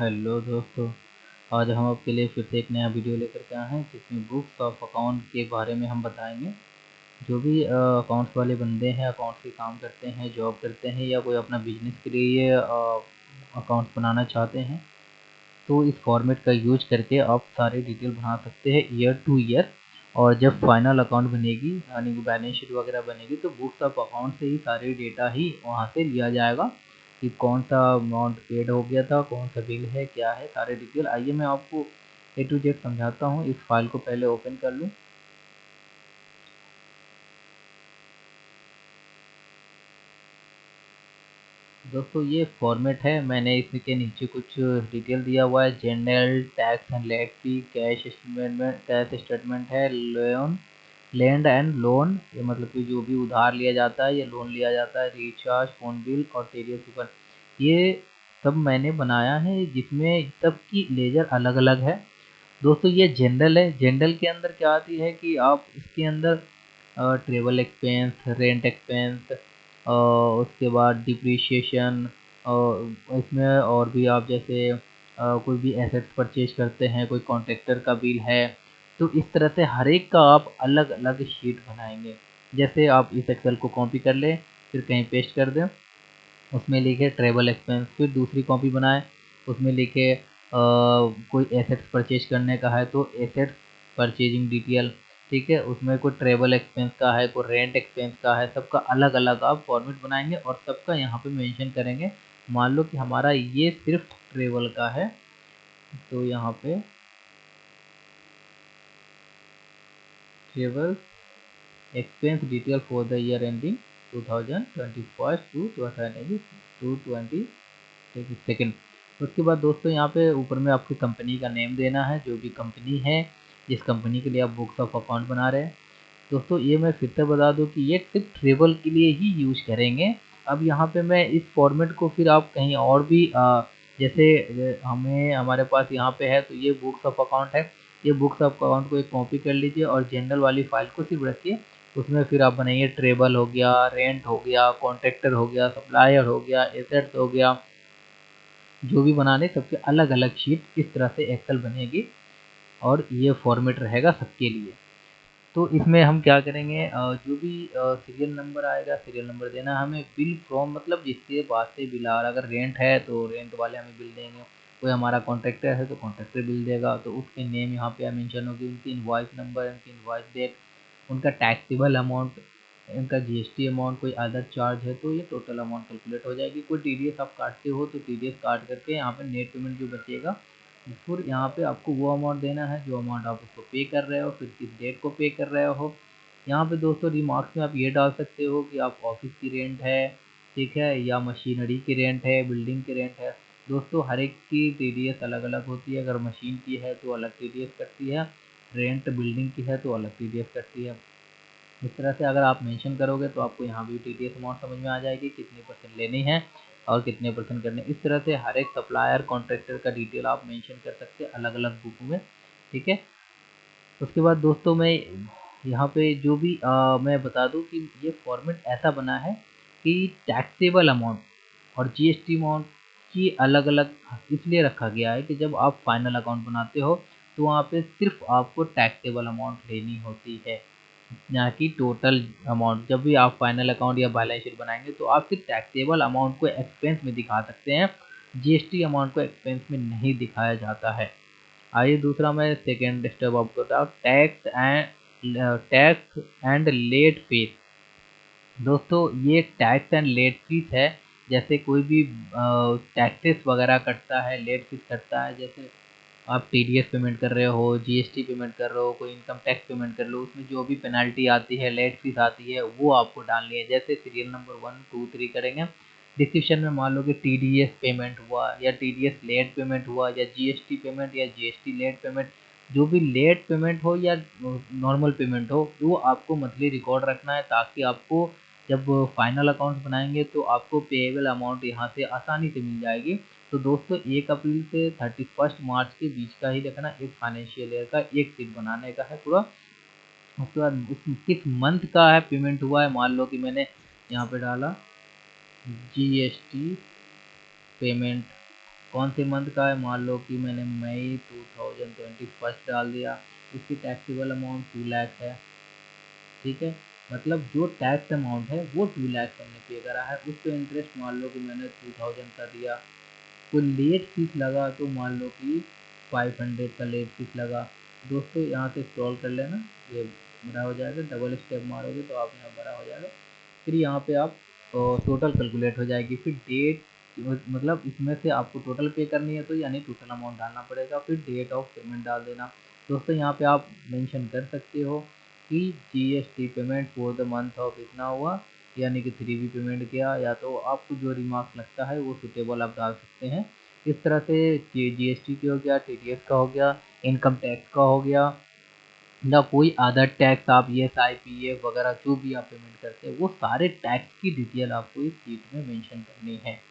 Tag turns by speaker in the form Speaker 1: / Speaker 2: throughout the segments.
Speaker 1: Hello दोस्तों, आज हम आपके लिए फिर से एक नया वीडियो लेकर के आए हैं जिसमें बुक्स ऑफ अकाउंट के बारे में हम बताएंगे। जो भी अकाउंट्स वाले बंदे हैं, अकाउंट्स के काम करते हैं, जॉब करते हैं या कोई अपना बिजनेस के लिए अकाउंट्स बनाना चाहते हैं, तो इस फॉर्मेट का यूज करके आप सारे डिटेल बना सकते हैं ईयर टू ईयर। और जब फाइनल अकाउंट बनेगी यानी कि बैलेंस शीट वगैरह बनेगी तो बुक्स ऑफ अकाउंट से ही सारे डेटा ही वहाँ से लिया जाएगा कि कौन सा अमाउंट पेड हो गया था, कौन सा बिल है, क्या है, सारे डिटेल। आइए मैं आपको ए टू जेड समझाता हूँ। इस फाइल को पहले ओपन कर लूँ। दोस्तों ये फॉर्मेट है, मैंने इसके नीचे कुछ डिटेल दिया हुआ है। General, tax and late fee, cash statement है, लोन, लैंड एंड लोन, ये मतलब कि जो भी उधार लिया जाता है या लोन लिया जाता है, रिचार्ज, फोन बिल और टीडीएस कूपन, ये सब मैंने बनाया है जिसमें सबकी लेजर अलग अलग है। दोस्तों ये जनरल है। जनरल के अंदर क्या आती है कि आप इसके अंदर ट्रेवल एक्सपेंस, रेंट एक्सपेंस, उसके बाद डिप्रिशिएशन, और इसमें और भी आप जैसे कोई भी एसेट्स परचेज करते हैं, कोई कॉन्ट्रैक्टर का बिल है, तो इस तरह से हर एक का आप अलग अलग शीट बनाएंगे। जैसे आप इस एक्सेल को कॉपी कर लें, फिर कहीं पेस्ट कर दें, उसमें लिखे ट्रेवल एक्सपेंस, फिर दूसरी कॉपी बनाए, उसमें लिखे कोई एसेट्स परचेज करने का है तो एसेट्स परचेजिंग डिटेल, ठीक है, उसमें कोई ट्रेवल एक्सपेंस का है, कोई रेंट एक्सपेंस का है, सबका अलग अलग आप फॉर्मेट बनाएंगे और सबका यहाँ पे मेंशन करेंगे। मान लो कि हमारा ये सिर्फ ट्रेवल का है, तो यहाँ पे travel expense detail for the year ending 2021 to 2022। उसके बाद दोस्तों यहाँ पे ऊपर में आपकी कंपनी का नेम देना है, जो भी कंपनी है, जिस कंपनी के लिए आप बुक्स ऑफ अकाउंट बना रहे हैं। दोस्तों ये मैं फिर से बता दूं कि ये सिर्फ ट्रेवल के लिए ही यूज करेंगे। अब यहाँ पे मैं इस फॉर्मेट को फिर आप कहीं और भी जैसे हमें हमारे पास यहाँ पे है तो ये बुक्स ऑफ अकाउंट है, ये बुक्स ऑफ अकाउंट को एक कॉपी कर लीजिए और जनरल वाली फाइल को सिर्फ रखिए। उसमें फिर आप बनाइए ट्रेवल हो गया, रेंट हो गया, कॉन्ट्रैक्टर हो गया, सप्लायर हो गया, एसेट्स हो गया, जो भी बनाने सबके अलग अलग शीट इस तरह से एक्सेल बनेगी और ये फॉर्मेट रहेगा सबके लिए। तो इसमें हम क्या करेंगे, जो भी सीरियल नंबर आएगा, सीरियल नंबर देना हमें। बिल फ्रॉम मतलब जिसके पास से बिल आ रहा है, अगर रेंट है तो रेंट वाले हमें बिल देंगे, कोई हमारा कॉन्ट्रैक्टर है तो कॉन्ट्रैक्टर बिल देगा, तो उसके नेम यहाँ पे मेंशन होगी, उनकी इनवॉइस नंबर, उनकी इनवॉइस डेट, उनका टैक्सेबल अमाउंट, इनका जीएसटी अमाउंट, कोई अदर चार्ज है तो ये टोटल अमाउंट कैलकुलेट हो जाएगी। कोई टीडीएस आप काटते हो तो टीडीएस काट करके यहाँ पे नेट पेमेंट जो बचेगा, फिर यहाँ पे आपको वो अमाउंट देना है जो अमाउंट आप उसको पे कर रहे हो, फिर किस डेट को पे कर रहे हो। यहाँ पे दोस्तों रिमार्क्स में आप ये डाल सकते हो कि आप ऑफिस की रेंट है, ठीक है, या मशीनरी की रेंट है, बिल्डिंग की रेंट है। दोस्तों हर एक की टीडीएस अलग अलग होती है। अगर मशीन की है तो अलग टीडीएस कटती है, रेंट बिल्डिंग की है तो अलग टीडीएस कटती है। इस तरह से अगर आप मेंशन करोगे तो आपको यहाँ भी टीडीएस अमाउंट समझ में आ जाएगी, कितने परसेंट लेनी है और कितने परसेंट करने। इस तरह से हर एक सप्लायर कॉन्ट्रैक्टर का डिटेल आप मेंशन कर सकते हैं अलग अलग बुक में, ठीक है। उसके बाद दोस्तों मैं यहाँ पे जो भी मैं बता दूँ कि ये फॉर्मेट ऐसा बना है कि टैक्सेबल अमाउंट और जीएसटी अमाउंट की अलग अलग इसलिए रखा गया है कि जब आप फाइनल अकाउंट बनाते हो तो वहाँ पे सिर्फ आपको टैक्सेबल अमाउंट लेनी होती है, ना कि टोटल अमाउंट। जब भी आप फाइनल अकाउंट या बैलेंस शीट बनाएंगे तो आप सिर्फ टैक्सेबल अमाउंट को एक्सपेंस में दिखा सकते हैं, जीएसटी अमाउंट को एक्सपेंस में नहीं दिखाया जाता है। आइए दूसरा मैं सेकेंड स्टेप आपको बताऊँ, टैक्स एंड लेट फीस। दोस्तों ये टैक्स एंड लेट फीस है, जैसे कोई भी टैक्सेस वगैरह कटता है, लेट फीस कटता है, जैसे आप टीडीएस पेमेंट कर रहे हो, जीएसटी पेमेंट कर रहे हो, कोई इनकम टैक्स पेमेंट कर रहे हो, उसमें जो भी पेनल्टी आती है, लेट फीस आती है, वो आपको डालनी है। जैसे सीरियल नंबर 1 2 3 करेंगे, डिस्क्रिप्शन में मान लो कि टीडीएस पेमेंट हुआ या टीडीएस लेट पेमेंट हुआ या जीएसटी पेमेंट या जीएसटी लेट पेमेंट, जो भी लेट पेमेंट हो या नॉर्मल पेमेंट हो, वो आपको मंथली रिकॉर्ड रखना है ताकि आपको जब फाइनल अकाउंट बनाएंगे तो आपको पेएबल अमाउंट यहाँ से आसानी से मिल जाएगी। तो दोस्तों 1 अप्रैल से 31 मार्च के बीच का ही रखना, एक फाइनेंशियल ईयर का एक शीट बनाने का है पूरा। उसके बाद किस मंथ का है पेमेंट हुआ है, मान लो कि मैंने यहाँ पे डाला जीएसटी पेमेंट कौन से मंथ का है, मान लो कि मैंने मई 2021 डाल दिया, उसकी टैक्सेबल अमाउंट 2 लाख है। ठीक है, मतलब जो टैक्स अमाउंट है वो 2 लाख हमने पे करा है, उस पर इंटरेस्ट मान लो कि मैंने 2000 का दिया। कोई लेट फीस लगा तो मान लो कि 500 का लेट फीस लगा। दोस्तों यहाँ से स्क्रॉल कर लेना, ये बड़ा हो जाएगा, डबल स्टेप मारोगे तो आप यहाँ बड़ा हो जाएगा। फिर यहाँ पे आप टोटल कैलकुलेट हो जाएगी, फिर डेट, मतलब इसमें से आपको टोटल पे करनी है तो यानी टोटल अमाउंट डालना पड़ेगा, फिर डेट ऑफ पेमेंट डाल देना। दोस्तों यहाँ पे आप मेंशन कर सकते हो कि GST payment for the month of इतना हुआ, यानी कि 3B पेमेंट किया, या तो आपको जो रिमार्क लगता है वो सुटेबल आप डाल सकते हैं। इस तरह से जीएसटी की हो गया, टीडीएस का हो गया, इनकम टैक्स का हो गया, या कोई अदर टैक्स आप ESI PF वगैरह जो भी आप पेमेंट करते हैं वो सारे टैक्स की डिटेल आपको इस शीट में मेंशन करनी है।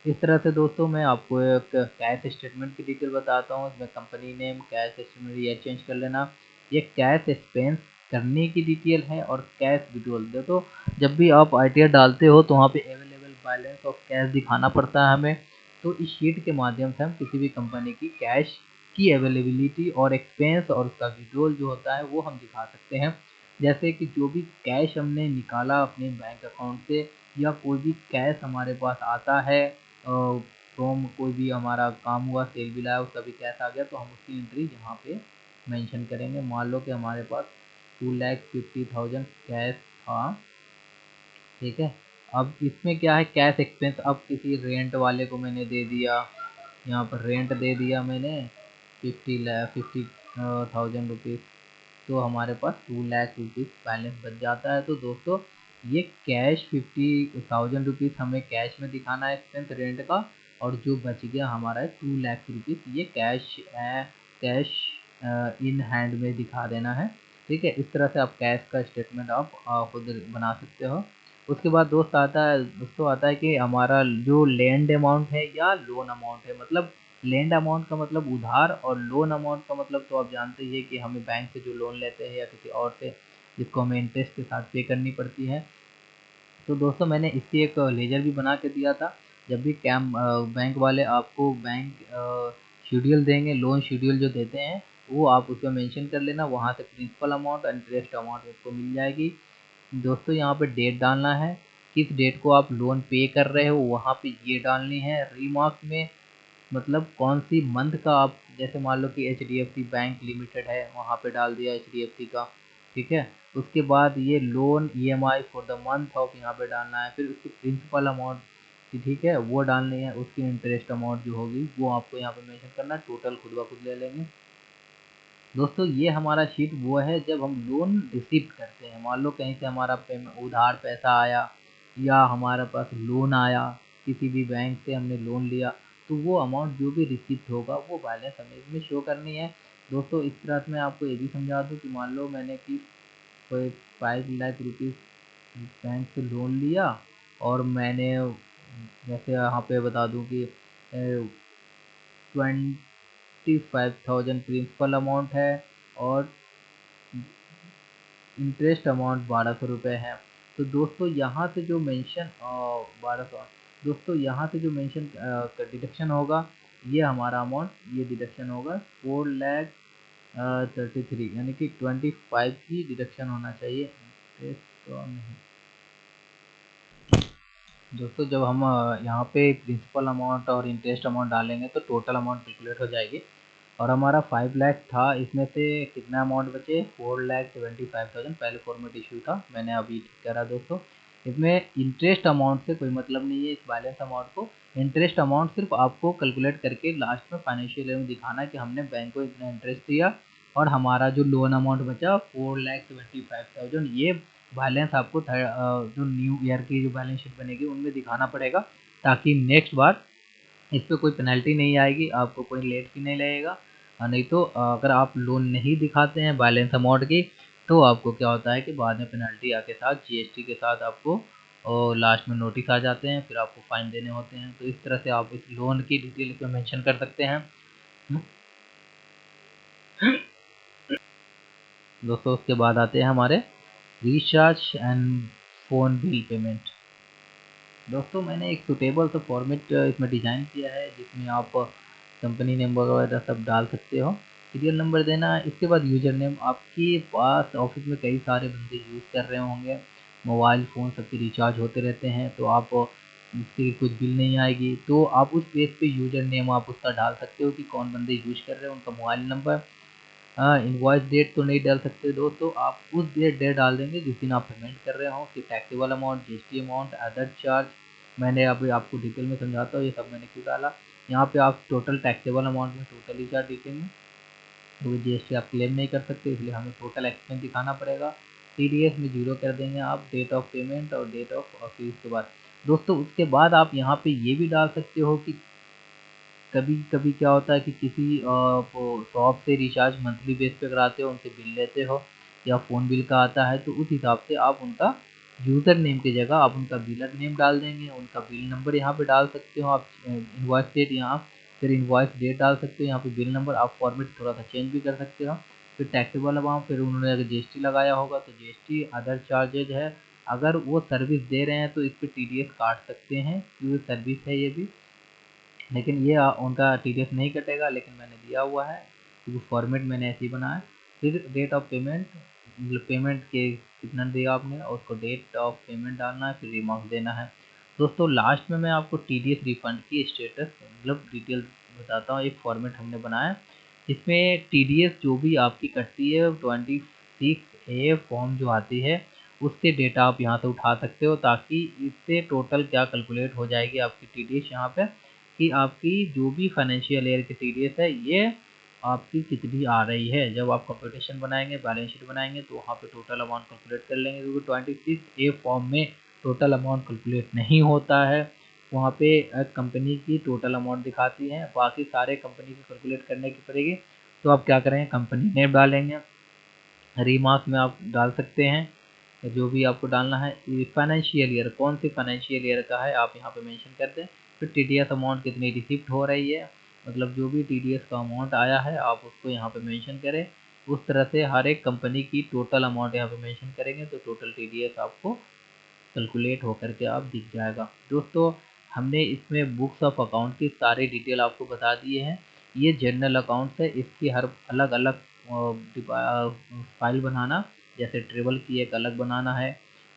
Speaker 1: इस तरह से दोस्तों मैं आपको एक कैश स्टेटमेंट की डिटेल बताता हूँ। इसमें कंपनी नेम, कैश स्टेटमेंट ये चेंज कर लेना। ये कैश एक्सपेंस करने की डिटेल है और कैश विड्रॉल। देखो जब भी आप ITR डालते हो तो वहाँ पे अवेलेबल बैलेंस ऑफ कैश दिखाना पड़ता है हमें। तो इस शीट के माध्यम से हम किसी भी कंपनी की कैश की अवेलेबिलिटी और एक्सपेंस और उसका विड्रॉल जो होता है वो हम दिखा सकते हैं। जैसे कि जो भी कैश हमने निकाला अपने बैंक अकाउंट से, या कोई भी कैश हमारे पास आता है फ्रॉम कोई भी हमारा काम हुआ, सेल भी लाया, उसका भी कैश आ गया, तो हम उसकी एंट्री यहाँ पे मेंशन करेंगे। मान लो कि हमारे पास 2,50,000 कैश था। ठीक है, अब इसमें क्या है, कैश एक्सपेंस, अब किसी रेंट वाले को मैंने दे दिया, यहाँ पर रेंट दे दिया मैंने 50,000 रुपीज़, तो हमारे पास 2 लाख रुपीज़ बैलेंस बच जाता है। तो दोस्तों ये कैश 50,000 रुपीज़ हमें कैश में दिखाना है एक्सपेंस रेंट का, और जो बच गया हमारा है 2 लाख रुपीज़, ये कैश इन हैंड में दिखा देना है। ठीक है, इस तरह से आप कैश का स्टेटमेंट आप खुद बना सकते हो। उसके बाद दोस्तों आता है कि हमारा जो लैंड अमाउंट है या लोन अमाउंट है, मतलब लैंड अमाउंट का मतलब उधार, और लोन अमाउंट का मतलब तो आप जानते ही है कि हमें बैंक से जो लोन लेते हैं या किसी और से, जिसको हमें इंटरेस्ट के साथ पे करनी पड़ती है। तो दोस्तों मैंने इसकी एक लेजर भी बना के दिया था। जब भी बैंक वाले आपको बैंक शेड्यूल देंगे, लोन शेड्यूल जो देते हैं, वो आप उसमें मेंशन कर लेना, वहाँ से प्रिंसिपल अमाउंट और इंटरेस्ट अमाउंट आपको मिल जाएगी। दोस्तों यहाँ पे डेट डालना है, किस डेट को आप लोन पे कर रहे हो वहाँ पे ये डालनी है। रिमार्क में मतलब कौन सी मंथ का आप, जैसे मान लो कि HDFC बैंक लिमिटेड है, वहाँ पे डाल दिया HDFC का। ठीक है, उसके बाद ये loan EMI for the month of यहाँ पे डालना है, फिर उसकी प्रिंसिपल अमाउंट, ठीक है, वो डालनी है, उसकी इंटरेस्ट अमाउंट जो होगी वो आपको यहाँ पे मेंशन करना है, टोटल खुद ब खुद ले लेंगे। दोस्तों ये हमारा शीट वो है जब हम लोन रिसीव करते हैं, मान लो कहीं से हमारा पेमेंट उधार पैसा आया, या हमारे पास लोन आया, किसी भी बैंक से हमने लोन लिया, तो वो अमाउंट जो भी रिसीप्ट होगा वो बैलेंस हमें इसमें शो करनी है। दोस्तों इस तरह से मैं आपको ये भी समझा दूँ कि मान लो मैंने कि कोई 5 लाख रुपीज़ बैंक से लोन लिया, और मैंने जैसे यहाँ पे बता दूँ कि 25,000 प्रिंसिपल अमाउंट है, और इंटरेस्ट अमाउंट 1200 रुपये है। तो दोस्तों यहाँ से जो मेंशन 1200, दोस्तों यहाँ से जो मेंशन डिडक्शन होगा, ये हमारा अमाउंट ये डिडक्शन होगा 4,33, यानी कि 25 की डिडक्शन होना चाहिए, इंटरेस्ट तो नहीं। दोस्तों जब हम यहाँ पे प्रिंसिपल अमाउंट और इंटरेस्ट अमाउंट डालेंगे तो टोटल अमाउंट कैलकुलेट हो जाएगी, और हमारा 5 लाख था, इसमें से कितना अमाउंट बचे, 4,25,000, पहले फॉर्मेट इशू था, मैंने अभी ठीक करा दोस्तों। इसमें इंटरेस्ट अमाउंट से कोई मतलब नहीं है इस बैलेंस अमाउंट को। इंटरेस्ट अमाउंट सिर्फ आपको कैलकुलेट करके लास्ट में फाइनेंशियल ईयर में दिखाना है कि हमने बैंक को इतना इंटरेस्ट दिया, और हमारा जो लोन अमाउंट बचा 4,25,000, ये बैलेंस आपको जो न्यू ईयर की जो बैलेंस शीट बनेगी उनमें दिखाना पड़ेगा, ताकि नेक्स्ट बार इस पे कोई पेनल्टी नहीं आएगी, आपको कोई लेट फी नहीं लगेगा। नहीं तो अगर आप लोन नहीं दिखाते हैं बैलेंस अमाउंट की, तो आपको क्या होता है कि बाद में पेनल्टी आके साथ GST के साथ आपको और लास्ट में नोटिस आ जाते हैं, फिर आपको फाइन देने होते हैं। तो इस तरह से आप इस लोन की डिटेल इसमें मेंशन कर सकते हैं। दोस्तों उसके बाद आते हैं हमारे recharge and phone bill payment. दोस्तों मैंने एक सुटेबल सा फॉर्मेट इसमें डिज़ाइन किया है जिसमें आप कंपनी नेम वगैरह सब डाल सकते हो। सीरियल नंबर देना है, इसके बाद यूज़र नेम। आपके पास ऑफिस में कई सारे बंदे यूज़ कर रहे होंगे, मोबाइल फ़ोन सबके रिचार्ज होते रहते हैं, तो आप उसकी कुछ बिल नहीं आएगी, तो आप उस पेज पे यूज़र नेम आप उसका डाल सकते हो कि कौन बंदे यूज़ कर रहे हैं, उनका मोबाइल नंबर। इनवॉइस डेट तो नहीं डाल सकते दोस्तों, आप उस डेट डाल देंगे जिस दिन आप पेमेंट कर रहे हो, कि taxable amount, GST amount, other charge. मैंने अभी आपको डिटेल में समझाता हूँ ये सब मैंने क्यों डाला। यहाँ पे आप टोटल टैक्सेबल अमाउंट में टोटल ही चार्ज लिखेंगे, क्योंकि जीएसटी आप क्लेम नहीं कर सकते, इसलिए हमें टोटल एक्सपेंस दिखाना पड़ेगा। टीडीएस में 0 कर देंगे आप, डेट ऑफ पेमेंट और डेट ऑफ, और फिर उसके बाद दोस्तों उसके बाद आप यहाँ पे ये भी डाल सकते हो कि कभी कभी क्या होता है कि किसी वो शॉप से रिचार्ज मंथली बेस पे कराते हो, उनसे बिल लेते हो या फ़ोन बिल का आता है, तो उस हिसाब से आप उनका यूज़र नेम की जगह आप उनका बिलर नेम डाल देंगे, उनका बिल नंबर यहाँ पे डाल सकते हो आप, इनवॉइस डेट यहाँ, फिर इनवॉइस डेट डाल सकते हो यहाँ पे, बिल नंबर आप फॉर्मेट थोड़ा सा चेंज भी कर सकते हो, फिर टैक्सेबल अमाउंट, फिर उन्होंने अगर जीएसटी लगाया होगा तो जीएसटी, अदर चार्जेज है। अगर वो सर्विस दे रहे हैं तो इस पर टीडीएस काट सकते हैं क्योंकि सर्विस है ये भी, लेकिन ये उनका टीडीएस नहीं कटेगा, लेकिन मैंने दिया हुआ है क्योंकि फॉर्मेट मैंने ऐसे ही बनाया है। फिर डेट ऑफ पेमेंट, मतलब पेमेंट के कितना दिया आपने और उसको डेट ऑफ पेमेंट डालना है, फिर रिमार्क देना है। दोस्तों लास्ट में मैं आपको टीडीएस रिफंड की स्टेटस मतलब डिटेल बताता हूँ। एक फॉर्मेट हमने बनाया जिसमें टीडीएस जो भी आपकी कटती है 26A फॉर्म जो आती है उसके डेटा आप यहाँ से उठा सकते हो, ताकि इससे टोटल क्या कैलकुलेट हो जाएगी आपकी टीडीएस यहाँ पे, कि आपकी जो भी फाइनेंशियल ईयर की टीडीएस है ये आपकी कितनी आ रही है। जब आप कंप्यूटेशन बनाएंगे, बैलेंस शीट बनाएंगे, तो वहाँ पे टोटल अमाउंट कैलकुलेट कर लेंगे, क्योंकि 26A फॉर्म में टोटल अमाउंट कैलकुलेट नहीं होता है। वहाँ पे कंपनी की टोटल अमाउंट दिखाती है, बाकी सारे कंपनी को कैलकुलेट करने की पड़ेगी। तो आप क्या करेंगे, कंपनी नेम डालेंगे, रीमार्क में आप डाल सकते हैं जो भी आपको डालना है, फाइनेंशियल ईयर कौन सी फाइनेंशियल ईयर का है आप यहाँ पे मेंशन कर दें। फिर टीडीएस अमाउंट कितनी रिसिप्ट हो रही है, मतलब जो भी टीडीएस का अमाउंट आया है आप उसको यहाँ पे मेंशन करें। उस तरह से हर एक कंपनी की टोटल अमाउंट यहाँ पे मेंशन करेंगे तो टोटल टीडीएस आपको कैलकुलेट होकर के आप दिख जाएगा। दोस्तों हमने इसमें बुक्स ऑफ अकाउंट की सारी डिटेल आपको बता दिए हैं। ये जनरल अकाउंट्स है, इसकी हर अलग अलग फाइल बनाना, जैसे ट्रेवल की एक अलग बनाना है,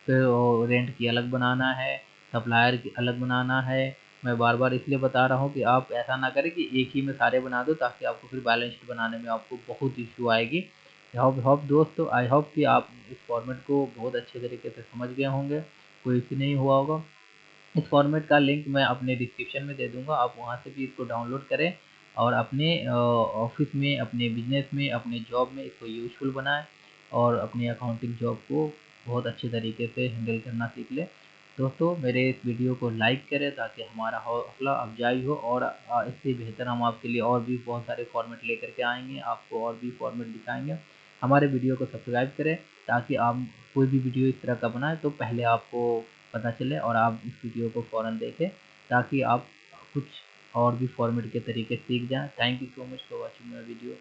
Speaker 1: फिर रेंट की अलग बनाना है, सप्लायर की अलग बनाना है। मैं बार बार इसलिए बता रहा हूँ कि आप ऐसा ना करें कि एक ही में सारे बना दो, ताकि आपको फिर बैलेंस शीट बनाने में आपको बहुत इशू आएगी। होप दोस्तों, आई होप कि आप इस फॉर्मेट को बहुत अच्छे तरीके से समझ गए होंगे, कोई इशू नहीं हुआ होगा। इस फॉर्मेट का लिंक मैं अपने डिस्क्रिप्शन में दे दूंगा, आप वहां से भी इसको डाउनलोड करें और अपने ऑफिस में, अपने बिजनेस में, अपने जॉब में इसको यूज़फुल बनाएं और अपनी अकाउंटिंग जॉब को बहुत अच्छे तरीके से हैंडल करना सीख लें। दोस्तों मेरे इस वीडियो को लाइक करें ताकि हमारा हौसला अफजाई हो, और इससे बेहतर हम आपके लिए और भी बहुत सारे फॉर्मेट लेकर के आएंगे, आपको और भी फॉर्मेट दिखाएंगे। हमारे वीडियो को सब्सक्राइब करें ताकि आप कोई भी वीडियो इस तरह का बनाए तो पहले आपको पता चले और आप इस वीडियो को फ़ौरन देखें, ताकि आप कुछ और भी फॉर्मेट के तरीके सीख जाएं। Thank you so much for watching my video.